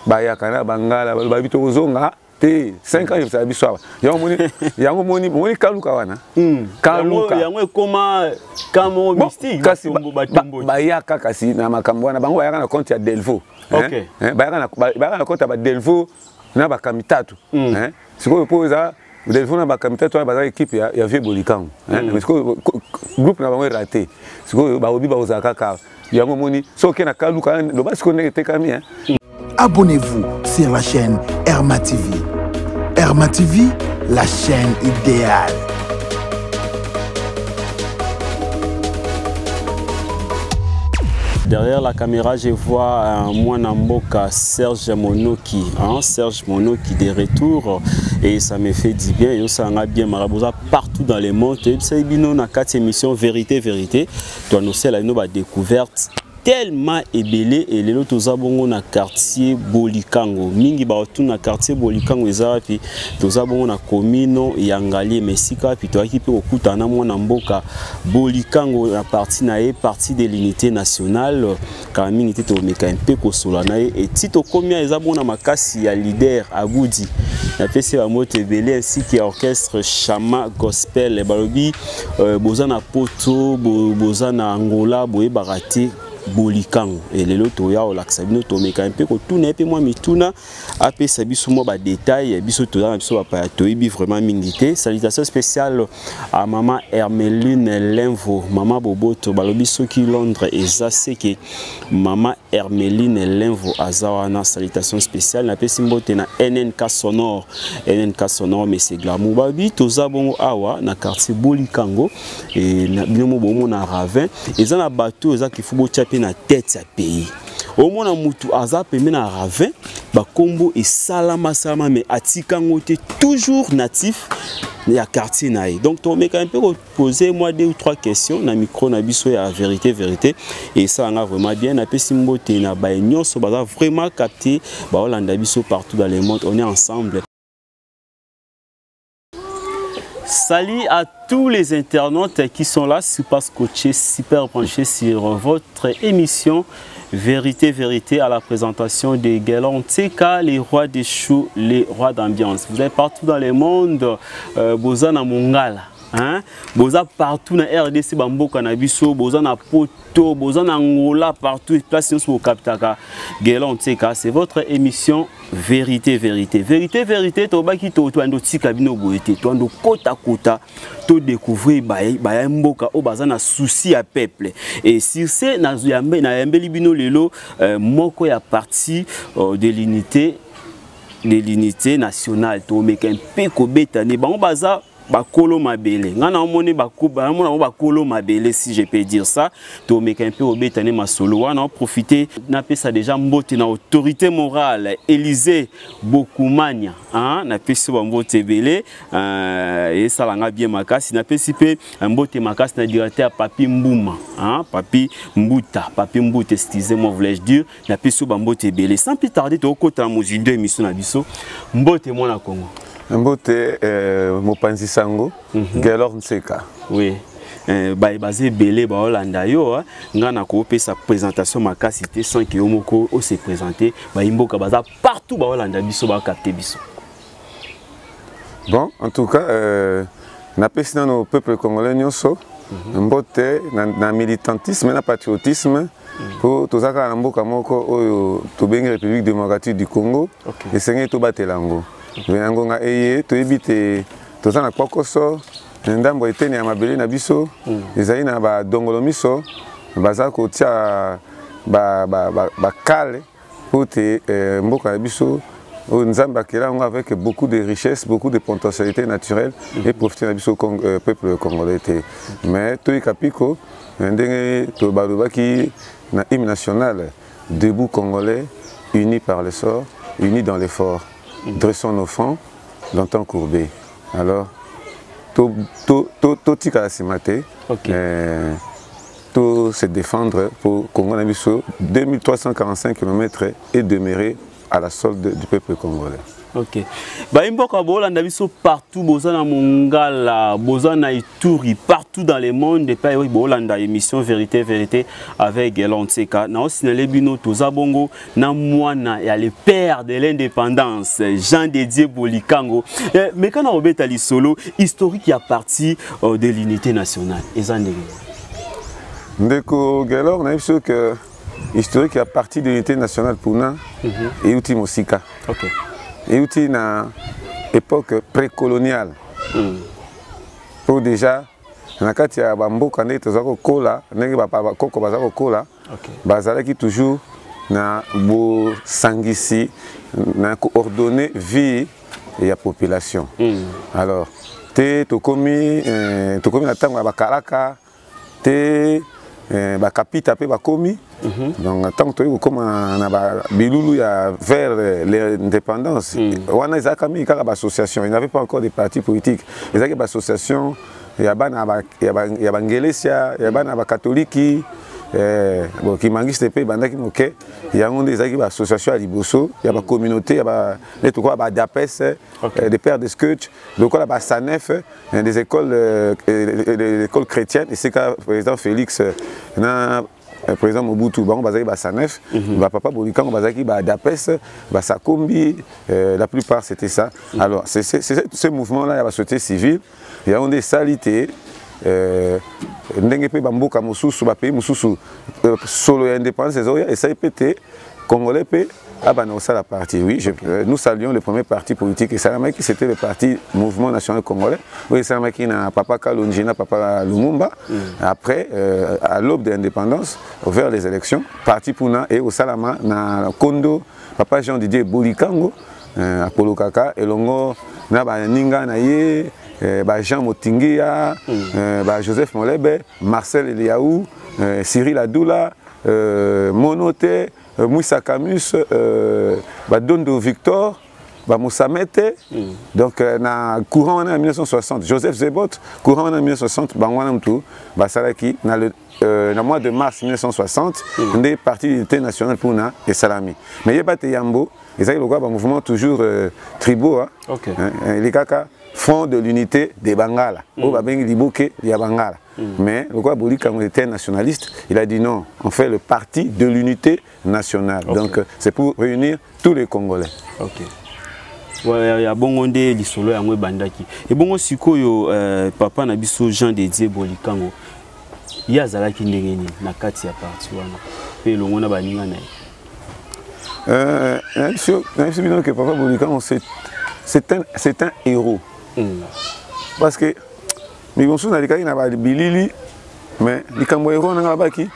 bayakana bangala babito ozonga te 5 ans ça biso yango moni kaluka wana kaluka yango ekoma kamo mystique kasi bayaka kasi na makambo wana bango bayaka na compte ya Delvaux bayaka na compte ya Delvaux na bakamitatu sikoyo poza Delvaux na bakamitatu wana baza équipe ya Vieux Bolikango mais sikoyo groupe na bango raté sikoyo baobi baoza kaka yango moni soki na kaluka loba sikoyo ndenge tekami Abonnez-vous sur la chaîne Herma TV. Herma TV, la chaîne idéale. Derrière la caméra, je vois Mwanamboka Serge Monoki. Serge Monoki de retour. Et ça me fait du bien. Et ça a bien Marabosa partout dans le monde. Et ça, il y a 4 émissions Vérité, Vérité. Tu as annoncé la découverte. Tellement ébélé et les autres zabongo na quartier Bolikango mingi ba tout na quartier Bolikango ezala pi to zabongo na commune Yangali Mesika pi to akipe okutana mwana mboka Bolikango na partie de l'unité nationale quand mingi te to meka un peu kosola na et tito komia ezabongo na makasi ya leader Agudi na pese ba moto ébélé ainsi que orchestre Chama Gospel balobi bozana poto bozana Angola boye barate Bolikango et les loto ya olaksabino to meka un peu ko tuna pe moi mituna ape sabiso mo ba détail biso to na biso ba to ibi vraiment mingité. Salutation spéciale à maman Hermeline Lenvo maman Boboto balobi soki Londres eza seke maman Hermeline Lenvo azawana. Salutation spéciale na pe simbote na NNK sonore mais c'est glamour babi to zabongo awa na quartier Bolikango et na binomo bomo na Ravin eza na bateau eza ki fubo na tête ya pays au moins mutu azap na Ravin ba kombo et salama mais atikango te toujours natif ya quartier naï. Donc to meka un peu poser moi 2 ou 3 questions na micro na biso ya vérité et ça a vraiment bien na pesimbote na ba nyonso ba vraiment capté ba Hollanda biso partout dans le monde. On est ensemble. Salut à tous les internautes qui sont là, super scotchés, super branchés sur votre émission Vérité, Vérité à la présentation de Gaëlan Tseka, les rois des choux, les rois d'ambiance. Vous êtes partout dans le monde, Bozana Mongala. Boza partout na RDC Bambo Canabiso, Boza na Poto, Boza na Angola, partout, place au Kaptaka. Gaëlan Tseka, c'est votre émission Vérité, Vérité. Vérité, Vérité, Tobaki to ando tikabino boete, to ando kota kota, to découvrir ba mboka o baza na souci à peuple. Et sur ce na yambe libino lelo moko ya partie de l'unité nationale to meka un peu ko betane ba baza bakolo mabele ngana omoni bakuba mona bakolo mabele si je peux dire ça to meka un peu obetane masolo wana profiter na pesa déjà mbote na autorité morale Élysée Bokumanya na pesa mbote belé et ça langa bien makasi na pesi pe mbote makasi na directeur Papi Mbuma Papi Mbuta excusez-moi voulais-je dire na pesa mbote belé sans plus tarder to kota mozindo émission na biso mbote mona Congo Mbote Mopanzi Sango, Gaëlan Tseka. Oui. Basé belé ba Hollanda yo ngana ko sa présentation makasi te sans que omoko o se présenter ba imboka baza partout ba Hollanda biso ba capter biso. Bon, en tout cas na pesina no peuple congolais nyonso mbote na militantisme na patriotisme pour tozaka na mboka moko oyo to bengi République démocratique du Congo et sengi to batelango. Venango nga eye to ebite tozana kwakoso ndambo eteni ya mabele na biso ezali na ba dongolo miso baza ko tia ba kale pour te mboka na biso nzamba kelango avec beaucoup de richesses, beaucoup de potentialités naturelles et profiter na biso peuple congolais te. Mais to ikapiko ndenge to balobaki na hymne national debout congolais unis par le sort, unis dans l'effort. Dressons nos fronts, longtemps courbés. Alors, tout tika la simate, tout se défendre pour Congo Nabiso, 2345 km et demeurer à la solde du peuple congolais. Ok. Imboka bolanda biso partout, bozana Mongala, bozana Ituri, partout dans le monde, et puis bolanda émission Vérité Vérité avec Lonseka. Na osinale bino toza bongo na mwana ya le père de l'indépendance, Jean Dédié Bolikango. Mais quand on obeta li solo historique qui a parti de l'unité nationale. Ndeko Gelor, on a vu que historique qui a parti de l'unité nationale pour nous et outil Mosika. Ok. Et outil na époque précoloniale. Pour déjà na kati ya bamboka ndenge tozako kola ndenge bapa koko bazako kola bazalaki toujours na bo sangisi na coordonner vie et la population. Alors to komi na tango bakalaka te bakapita pe bakomi. Donc tant que tu comme bilulu vers l'indépendance, on a une association, il n'y avait pas encore de partis politiques. Il y a une association, il y a une Ngelesia, il y a une catholique qui mangiste pe bandaki moke, il y a une association à Liboso, il y a une communauté, il y a des DAPES, des pères de Sketch, l'école à Sanef, des écoles chrétiennes, et c'est que le président Félix président Mobutu, Sanef, Papa Bolikango, Dapes, Sakombi, la plupart c'était ça. Alors, c'est ce mouvement-là, il y a la société civile, il y a des salités, Ndengepe Bamboka Mosusu, pays Mosusu, solo et indépendance, et ça a été Congolais, la partie. Oui, nous saluons le premier parti politique, et Salamaki, c'était le parti Mouvement National Congolais. Oui, Salamaki n'a Papa Kalonjina, Papa Lumumba. Après, à l'aube de l'indépendance, vers les élections, parti Puna et au Salama, na Kondo, Papa Jean Didier Bolikango, Apollo Kaka, et Longo, na Ninga Naye, Jean Motingia, Joseph Molebe, Marcel Eliaou, Cyril Adoula, Monote, Moussa Camus, Dondo Victor, Moussamete, donc na courant en 1960, Joseph Zebot, courant en 1960, Bangwanamtou, Salaki, dans le mois de mars 1960, on est parti de l'unité nationale pour na et Salami. Mais il y a pas de Yambo, ils ont un mouvement toujours tribaux, les Kaka, Front de l'unité des Bangala, au Babengi Liboke, il y a Bangala. Mais le roi Bolikango était nationaliste, il a dit non, on fait le parti de l'unité nationale. Donc c'est pour réunir tous les Congolais. Ok. Il y a bon monde qui solo ya bandaki. Et bon sikoyo papa na biso Jean Dédié Bolikango. Ya zalaki ndengeni na kati ya parti wana. Pe longo na baninga na. Je que papa Bolikango c'est un héros. Parce que mais bon sou na likaki na ba bilili mais likambo héros na baki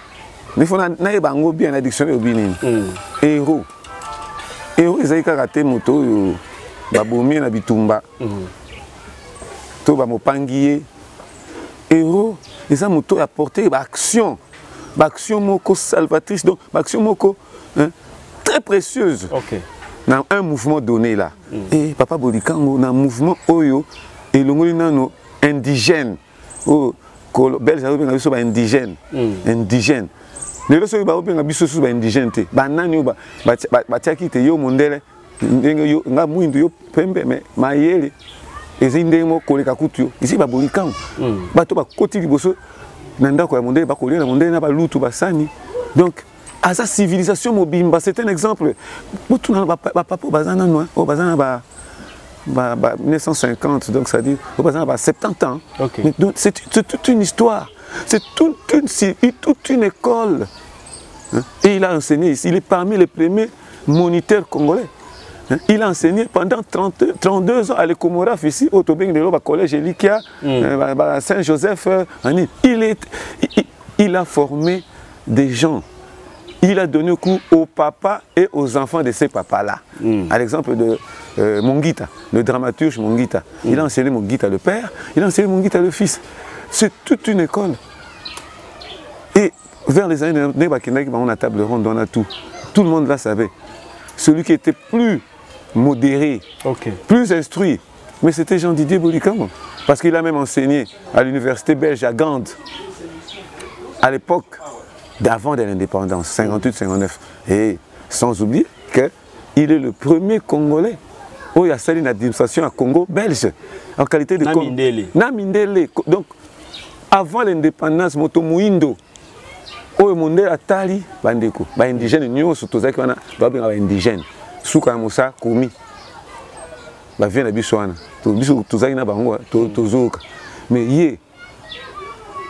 il faut na bango bien na dictionnaire obinini héros ezali kaka te moto oyo babomi na bitumba to bamopangi héros eza moto apporter action moko salvatrice, donc action moko très précieuse dans un mouvement donné là. Et papa Bolikango dans un mouvement oyo elongoli nano indigène, belge indigène, indigène. Les gens qui sont indigènes, banani batiaki te yo mondele, yo nga muindu yo pembe mais mayele ezindemo koleka kutu ici ba Bolikango. Bato ba koti liboso nanda ko ya mondele ba kolela mondele na ba lutu basani. Donc à sa civilisation mobimba, c'est un exemple. Tout na ba papa bazana no, bazana ba 1950, donc ça dit, au passant à 70 ans. C'est toute une histoire, c'est toute une école. Et il a enseigné ici, il est parmi les premiers moniteurs congolais. Il a enseigné pendant 32 ans à l'Ekomoraf ici, au Tobeng de l'Oba Collège Elikia, Saint-Joseph. Il a formé des gens. Il a donné coup aux papas et aux enfants de ces papas-là. À l'exemple de Mongita, le dramaturge Mongita. Il a enseigné Mongita le père, il a enseigné Mongita le fils. C'est toute une école. Et vers les années, on a table ronde, on a tout. Tout le monde là savait. Celui qui était plus modéré, plus instruit, mais c'était Jean Didier Bolikango. Parce qu'il a même enseigné à l'université belge à Gand, à l'époque d'avant de l'indépendance, 58-59. Et sans oublier qu'il est le premier Congolais il y a une administration à Congo belge en qualité de Namindele. Donc avant l'indépendance moto muindo oyo monde atali bandeko ba indigène nyonso tozaki wana ba benga ba indigène suka musa komi ba vient na biso wana to biso tozaki na bango tozoka mais ye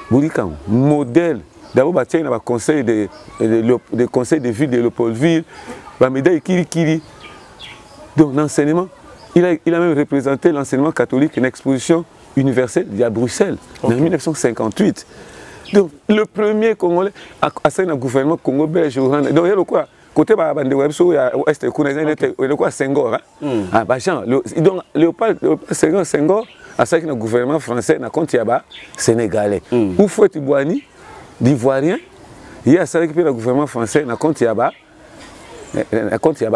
Bolika modèle d'abord ba tiena ba conseil de conseil de ville de Léopoldville ba médaille kiri. Donc l'enseignement, il a même représenté l'enseignement catholique en exposition universelle à Bruxelles en 1958. Donc le premier Congolais à un gouvernement Congo belge. Donc il y a quoi côté bande web so ya est le quoi Senghor ah bah Jean donc Léopold Senghor à ça un gouvernement français na compte ya ba sénégalais ou faut Tibouani d'ivoirien il y a ça récupérer le gouvernement français na compte ya ba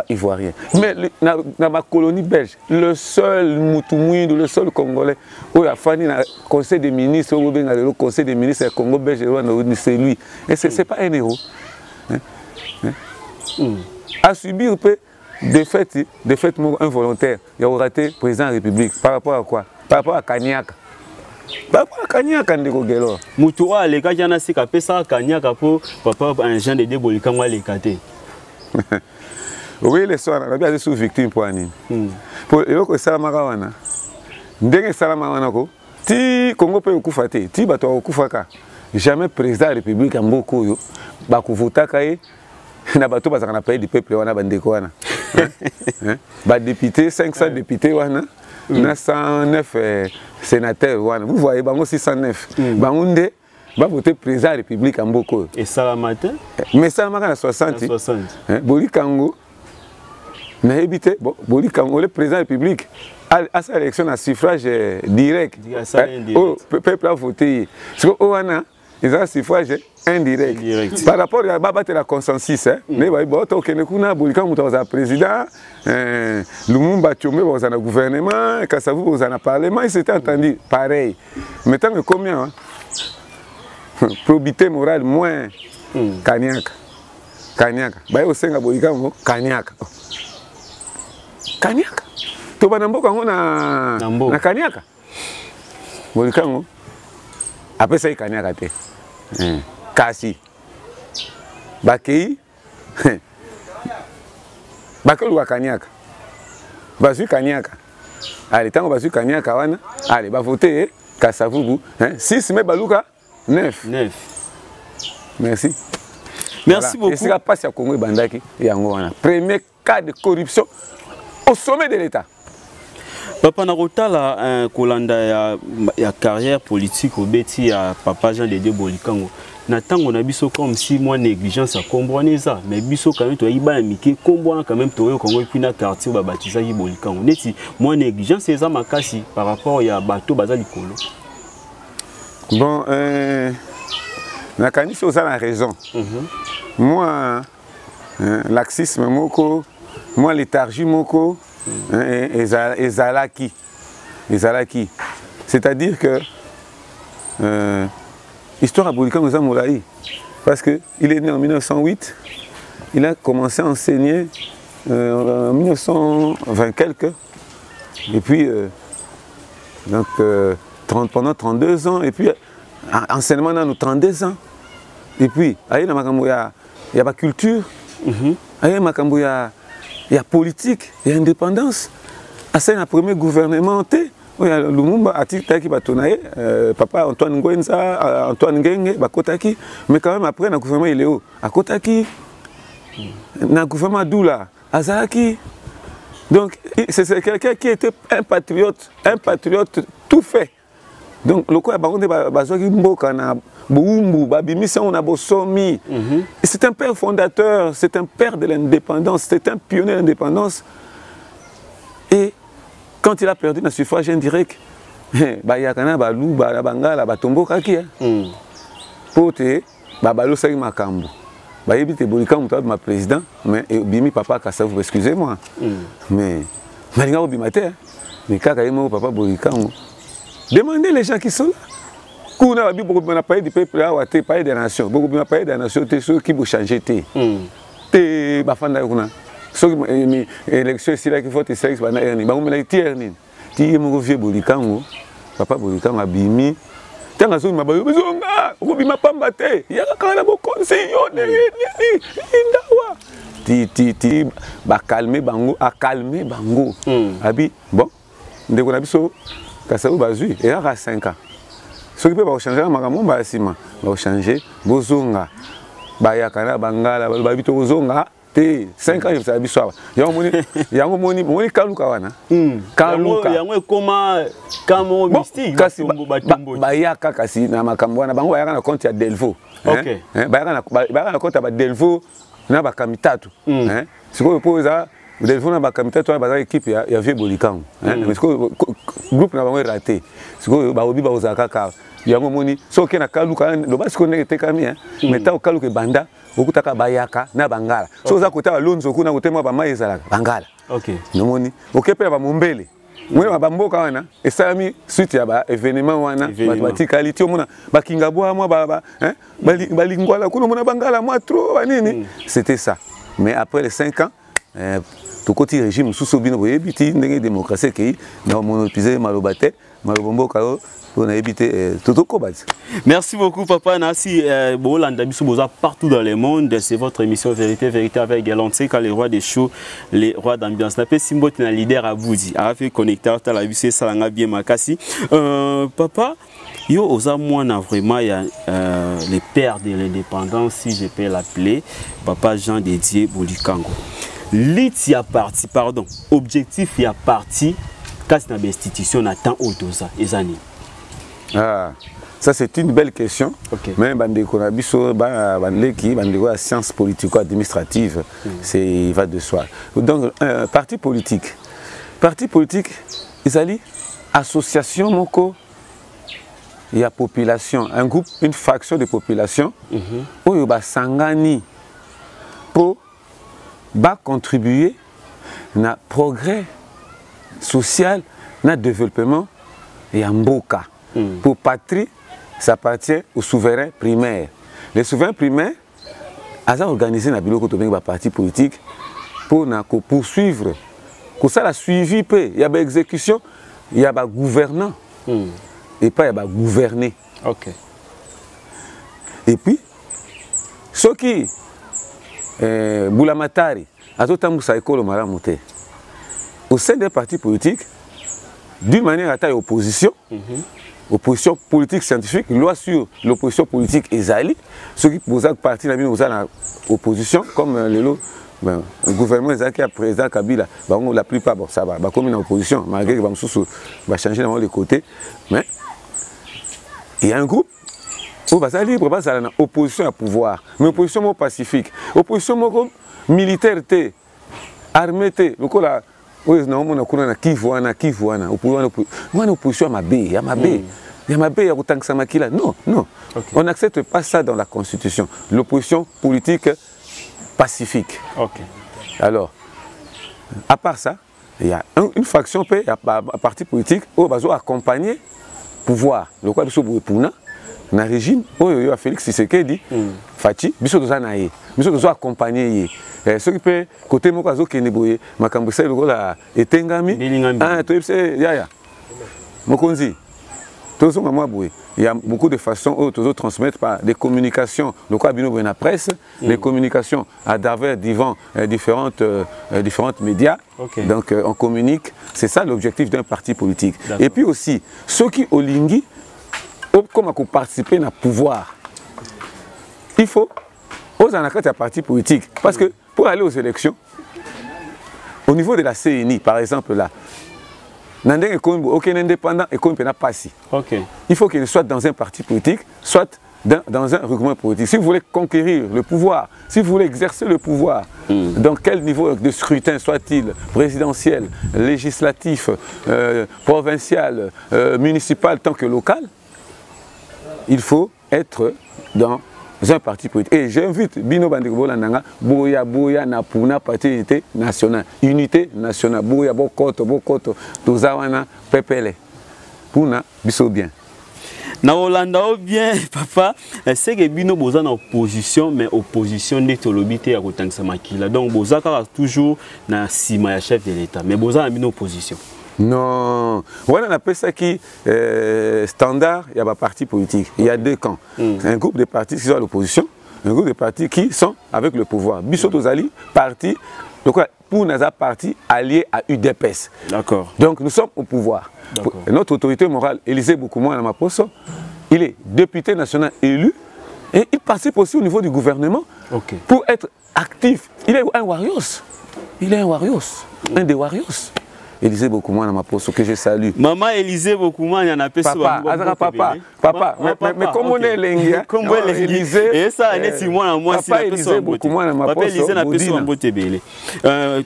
ivoirien. Mais dans ma colonie belge, le seul Moutoumouindou, le seul Congolais, où il y a Fanny dans le conseil des ministres, le conseil des ministres du Congo belge, c'est lui. Et ce n'est pas un héros. À subir des faits involontaires, il a raté le président de la République. Par rapport à quoi? Par rapport à Kanyaka. Par rapport à Kanyaka, Ndeko Moutoua, les gars, il y en a qui ont fait ça, Kanyaka, pour papa, un genre de débolika, moi, les catés. Oui, les soirs, on a bien des victimes pour Anine. Pour le Salamarawana, Ndenge Salamarawana, ti Congo peut okufate, ti bato okufaka. Jamais président de la République en beaucoup, bakuvutaka ye, na bato bazaka pays du peuple wana bandeko wana. Ba député 500 députés wana, na 109 sénateurs wana. Vous voyez bango 609. Bangunde va voter président de la République en beaucoup. Et Salamata? Mais Salamata 60. Bolikango, n'a évité, Bolikango, le président de la République, à sa élection à suffrage direct. Le peuple a voté. Parce que ils ont un suffrage indirect. Par rapport à la consensus, mais Bolikango est président, Lumumba Tchomé est un gouvernement, Kassavou est un parlement, ils s'étaient entendus pareil. Maintenant, combien? Probité morale moins Kanyaka. Kanyaka. Bayo senga Bolikango Kanyaka. Kanyaka. To banamboka ngona na Kanyaka. Bolikango. Après ça Kanyaka te. Kasi. Bakei. Bakolu Kanyaka. Bazu Kanyaka. Allez, tango bazu Kanyaka wana. Allez, ba voter Kasavubu, 6 mais baluka 9. Merci. Merci beaucoup. Et c'est la passe à Congo et Bandaki et Angoana. Premier cas de corruption au sommet de l'État. Papa Narota la Kolanda ya carrière politique au beti ya Papa Jean de Bolikango. Natango na biso comme si moi négligence à comprendre ça, mais biso quand même to iba miki kombo quand même to Congo puis na quartier ba batisa ki Bolikango. Neti moi négligence c'est ça makasi par rapport ya bateau bazali kolo. Bon na kanisi oza la raison. Moi laxisme moko, moi léthargie moko ezalaki. C'est-à-dire que histoire à Bolikango eza molayi parce que il est né en 1908, il a commencé à enseigner en 1920 quelques et puis donc pendant 32 ans et puis enseignement dans nos 32 ans et puis il y a la culture, il y a la politique, il y a l'indépendance. C'est le premier gouvernement. Lumumba a dit que papa Antoine Ngwenza, Antoine Ngenge, Bakotaki, mais quand même après le gouvernement il est où? À Kotaki, le gouvernement Doula, à Zalaki. Donc c'est quelqu'un qui était un patriote tout fait. Donc le quoi c'est un père fondateur, c'est un père de l'indépendance, c'est un pionnier de l'indépendance. Et quand il a perdu le suffrage indirect, Bayakana, Balou, Balabanga, Batombo Kaki, Pote, Babalo Sari Makambo. Bayebite Bolikango, ma président, mais Bimi Papa Kassavou, excusez-moi. Mais Malinga Bimate, mais Kakaïmo Papa Bolikango. Demandez les gens qui sont là. Quand on a parlé du peuple, on a parlé des nations. On a parlé des nations, ceux qui vont changer. so élection ici là qu'il faut te sélectionner bana erni ba ngomela ti erni ti mo vieux bolikango papa bolikango abimi tanga so mabayo bezonga ko bima pamba te ya kana bo conseil ni ndawa ti ba calmer bango a calmer bango abi bon ndeko na biso kasa ba zui et à 5 ans ce qui peut pas changer makambo ba sima ba changer bozonga ba yakana bangala ba bito bozonga te 5 ans ça biso yango moni kaluka wana kaluka yango koma kamo mystique kasi ba yaka kasi na makambo wana bango ba yaka na compte ya Delvaux OK ba yaka na compte ba Delvaux na ba kamitatu siko poza Delvaux na ba kamitatu ba équipe ya vieux bolikango mais siko groupe na bango raté siko ba obi ba ozaka ka yango moni soki na kaluka lo basi ko ndeke kami mais ta kaluka banda okutaka bayaka na bangala so za kota lonzo kuna kutema ba mai ezala bangala OK nomoni okepela ba mombele mwe ba mboka wana esami suite ya ba événement wana batikali ti omona bakinga bwa mwa ba balingwala kuna mona bangala mwa trop nini c'était ça mais après les 5 ans to koti régime sous bino boyebiti ndenge démocratie ki na monopiser malobate malobomboka on a évité tout au combat. Merci beaucoup papa Nassi Bolanda biso boza partout dans le monde, c'est votre émission Vérité Vérité avec Galanté quand les rois des shows, les rois d'ambiance. Napé Simbo na leader à Boudi, a fait connecteur ta la bise salanga bien makasi. Papa yo oza mwana vraiment il y a les pères de l'indépendance si je peux l'appeler papa Jean Dédié Bolikango. Lit y a parti pardon, objectif y a parti quand na institution na temps autosa ezani. Ah, ça c'est une belle question. Okay. Mais bandeko na biso bandeki bandeko la science politico-administrative, il va de soi. Donc parti politique, ils association moko, il y a population, un groupe, une fraction de population, où il y a sangani pour contribuer na progrès social, na développement et en mboka. Pour patrie, ça appartient au souverain primaire. Les souverains primaires, ils ont organisé un parti politique pour poursuivre. Pour ça, la suivi, il y a des exécutions, il y a des gouvernants, et pas il y a des gouvernés. Okay. Et puis, ceux qui, Boulamatari, au sein des partis politiques, d'une manière à taille opposition, opposition politique scientifique, loi sur l'opposition politique ezali, ceux qui posent parti dans l'opposition, comme le gouvernement qui a président Kabila, la plupart, bon, ça va, comme une opposition, malgré que va changer de côté, mais il y a un groupe où va libre, va ça opposition à pouvoir, mais opposition pacifique, opposition militaire, armée, le oui, non, on a connu Kivuana, opposition à non, non. Okay. On n'accepte pas ça dans la Constitution. L'opposition politique pacifique. Okay. Alors, à part ça, il y a une fraction, il y a un parti politique qui va accompagner le pouvoir. Le quoi dans le régime, il y a Félix Tshisekedi, Fachi, il doit accompagner. Ce qui peut côté Mokazo Keneboye, Makambuse, le gars est Tengami. Ah, tu sais, Yaya. Mokonzi. Il y a beaucoup de façons de transmettre par des communications. Le quoi bino la presse, des communications à travers différentes médias. Okay. Donc on communique. C'est ça l'objectif d'un parti politique. Et puis aussi, ceux qui au Lingui, comme participer au pouvoir, il faut aux anacrates à parti politique. Parce que pour aller aux élections, au niveau de la CNI, par exemple, là, aucun indépendant et qu'on n'a pas si. Il faut qu'il soit dans un parti politique, soit dans un regroupement politique. Si vous voulez conquérir le pouvoir, si vous voulez exercer le pouvoir, dans quel niveau de scrutin soit-il, présidentiel, législatif, provincial, municipal, tant que local, il faut être dans un parti politique. Et j'invite Bino Bandikobolandanga, Boya na Puna parti unité nationale. Unité nationale. Boya Bokoto, Tozawana, Pepele. Puna, biso bien. Na Hollanda bien papa, c'est que bino boza na opposition mais opposition de tolobité ya kotangisa makila. Donc boza toujours na sima ya chef de l'État mais boza na bino opposition. Non, on appelle ça qui standard, il y a pas parti politique. Il y a deux camps. Un groupe de partis qui sont à l'opposition, un groupe de partis qui sont avec le pouvoir. Bissot Ozali, parti, donc pour Naza parti allié à UDPS. D'accord. Donc nous sommes au pouvoir. Notre autorité morale, Élisée Boukoumou Namaposo, il est député national élu et il participe aussi au niveau du gouvernement pour être actif. Il est un warrior. Il est un warrior, un des warriors. Élisée Boukoumou Namaposo que je salue. Maman Élisée Boukoumou Namaposo. Papa, mais comment on est l'India? Comment on est Élisée? Et ça, on est si moi, papa Élisée Boukoumou Namaposo. Papa Élisée Namaposo en beauté belé.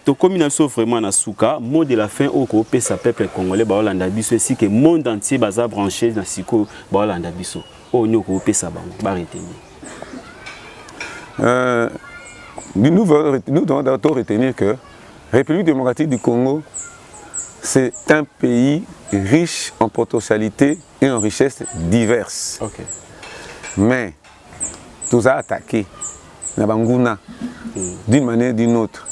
To combinaison vraiment na souka, mot de la fin au copé sa peuple congolais ba Hollanda biso ainsi que monde entier baza branché dans siko ba Hollanda biso. O nyoko copé sa bango ba retenir. Nous devons retenir que République démocratique du Congo, c'est un pays riche en potentialités et en richesses diverses. Mais tout ça attaqué, d'une manière ou d'une autre.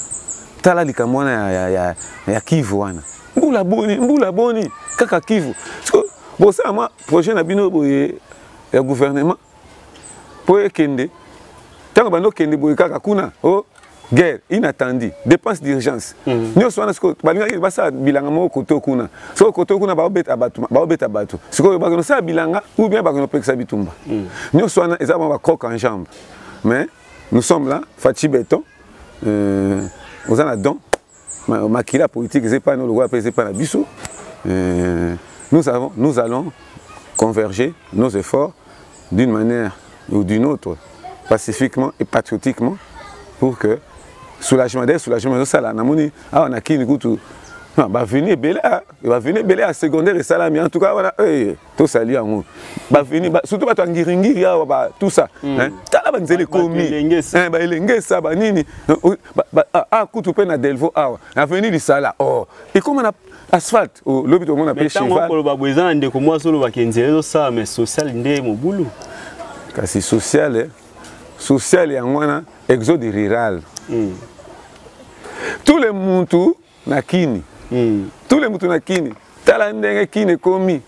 Tala likamwana ya Kivu wana. Mbula boni, kaka Kivu. Bon ça moi projet na bino boye ya gouvernement pour kende. Tant bano kende boye kaka kuna oh guerre inattendue, dépenses d'urgence. Nous sommes ce que basa bilanga mo koto kuna. So koto kuna ba obeta batu. Ce que ba ça bilanga ou bien ba peksa bitumba. Nous sommes ezaba ba croque en jambe. Mais nous sommes là, Fachi Béton, aux anadons, makila politique, c'est pas nous le roi, c'est pas la bissou. Nous allons converger nos efforts d'une manière ou d'une autre, pacifiquement et patriotiquement, pour que soulagement, ça là, on a qui va venir belé à secondaire et salami. En tout cas, voilà, tout ça lié à nous. Va venir, surtout pas tangiringiri, tout ça. T'as la banzele commis. Elenge ça, banini. Ah, coutu pe na Delvo, ah, à venir du sala. Oh, et comme on a asphalte, l'hôpital on appelle cheval. Pour le babouezan, de comment solo va kenzel ça, mais social ndé mo boulot. Kasi social, social et en exode rural. Tous les moutou na kini. Tous les moutou na kini. Tala ndenge kini komi.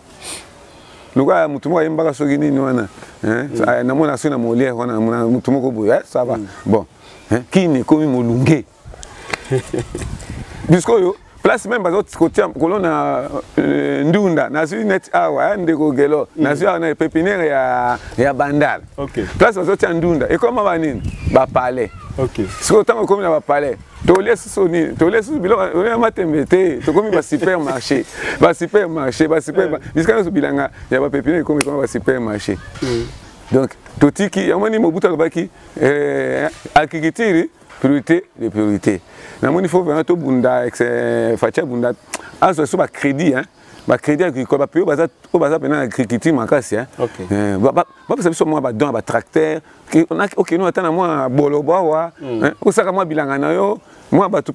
Luka mutu mo yembaka soki nini wana. Na mona sona molière wana mutu moko boye, ça va. Bon, kini komi molunge. Bisko yo place même bazot kotia kolona ndunda na su net awa ndeko gelo na su na pépinière ya bandal. Place bazot ndunda et comment va nini ba palais. Ce que tant comme na ba palais to laisse soni to laisse bilo on matembete to comme ba supermarché jusqu'à bilanga ya ba pépinière comme ba supermarché. Donc totiki yamani mobuta baki agriculture priorité de priorité. Il faut vraiment tout bunda facha bunda aso so ba crédit ba crédit agricole ba payer baza pena agriculture makasi ba ça so moi ba don ba tracteur on a OK nous attend moi bolobo wa o saka moi bilanga na yo moi ba tout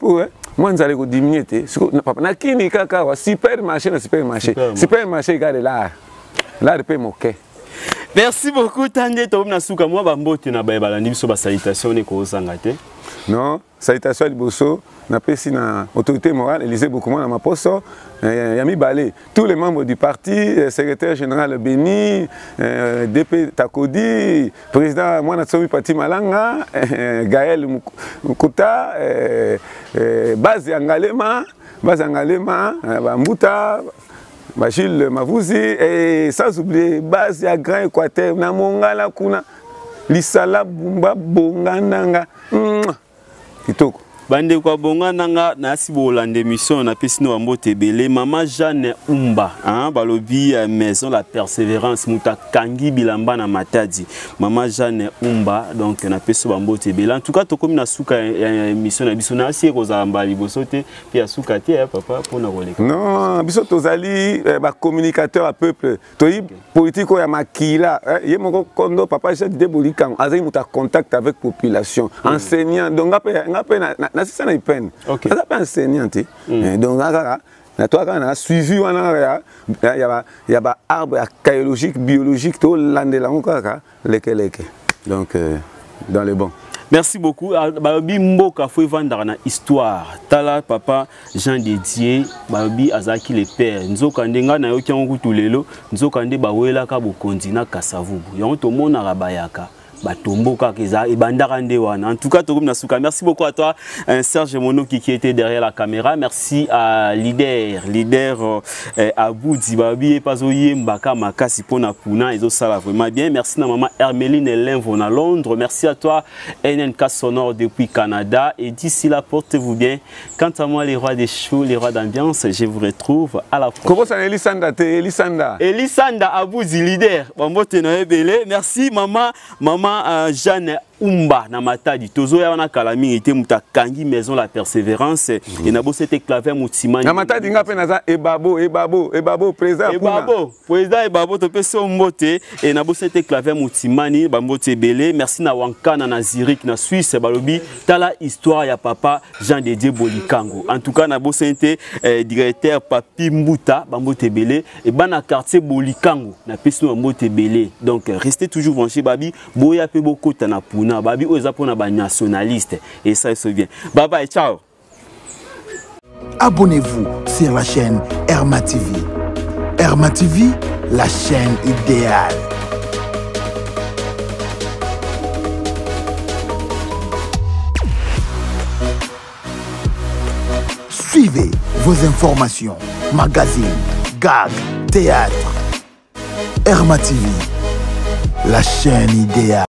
moi nzale ko diminuer te papa na kini kaka wa supermarché garde là paye moké. Merci beaucoup Tande to na suka moi ba mbote na ba balandi biso ba salutation ne ko sangate. Non, salutation à Liboso, na pesi na autorité morale, Élisée Boukoumou Namaposo, Yami Balé, tous les membres du parti, secrétaire général Béni, DP Takodi, président Mwanatsomi Pati Malanga, Gaël Mukouta, Baz Yangalema, Bambuta, Bachil Mavouzi, et sans oublier Baz ya Grand Équateur, Namongala Kuna, Lisala Bumba Bongananga. Kitoko. Bande kwa bonga nanga na sibo Hollande mission na pesino ambote belé maman Jeanne Umba balobi maison la persévérance muta kangi bilamba na matadi maman Jeanne Umba donc na peso ambote belé en tout cas to komi na suka mission na biso na si koza mbali bosote puis ya suka te papa pona koleka non biso tozali ba communicateur à peuple toyi politique ya makila ye moko kondo papa Jean de Bolikan azali muta contact avec population enseignant donc ngape na ça na peine ça pas enseignant donc Na toi quand on a suivi on a il y a arbre archéologique biologique tout landela ngaka leke. Donc dans les bons. Merci beaucoup. Babi Mboka faut vendre na histoire. Tala papa Jean Dédié, babi azaki le père. Nzoka ndenga na yoki yango tulelo, nzoka nde bawela ka bokonzi na Kasavubu. Yango to mona rabayaka. Batomboka keza ebandaka nde wana. En tout cas tokum na suka. Merci beaucoup à toi Serge Monoki qui était derrière la caméra. Merci à leader Aboudi babi epazoye mbaka makasi pona puna ezo sala vraiment bien. Merci na maman Hermeline Lenvon à Londres. Merci à toi NNK Sonore depuis Canada et d'ici là portez-vous bien. Quant à moi les rois des shows, les rois d'ambiance, je vous retrouve à la prochaine. Comment ça Elisanda Elisanda Aboudi leader. Bambote no ebele. Merci maman Jeanne Umba na matadi tozo ya wana kalami ite mutakangi maison la persévérance et na bo c'était claver mutimani na matadi ngape naza ebabo président ebabo to peso mbote et na bo c'était claver mutimani bambote belé. Merci na wankana na Zurich na Suisse balobi tala histoire ya papa Jean Dédié Bolikango. En tout cas na bo c'était directeur Papi Mbuta bambote belé et bana quartier Bolikango na peso bambote belé. Donc restez toujours branchés babi boya pe boko tana puna babi oza pona ba nationaliste et ça se vient. Bye bye, ciao. Abonnez-vous sur la chaîne Herma TV. Herma TV, la chaîne idéale. Suivez vos informations, magazines, gags, théâtre. Herma TV, la chaîne idéale.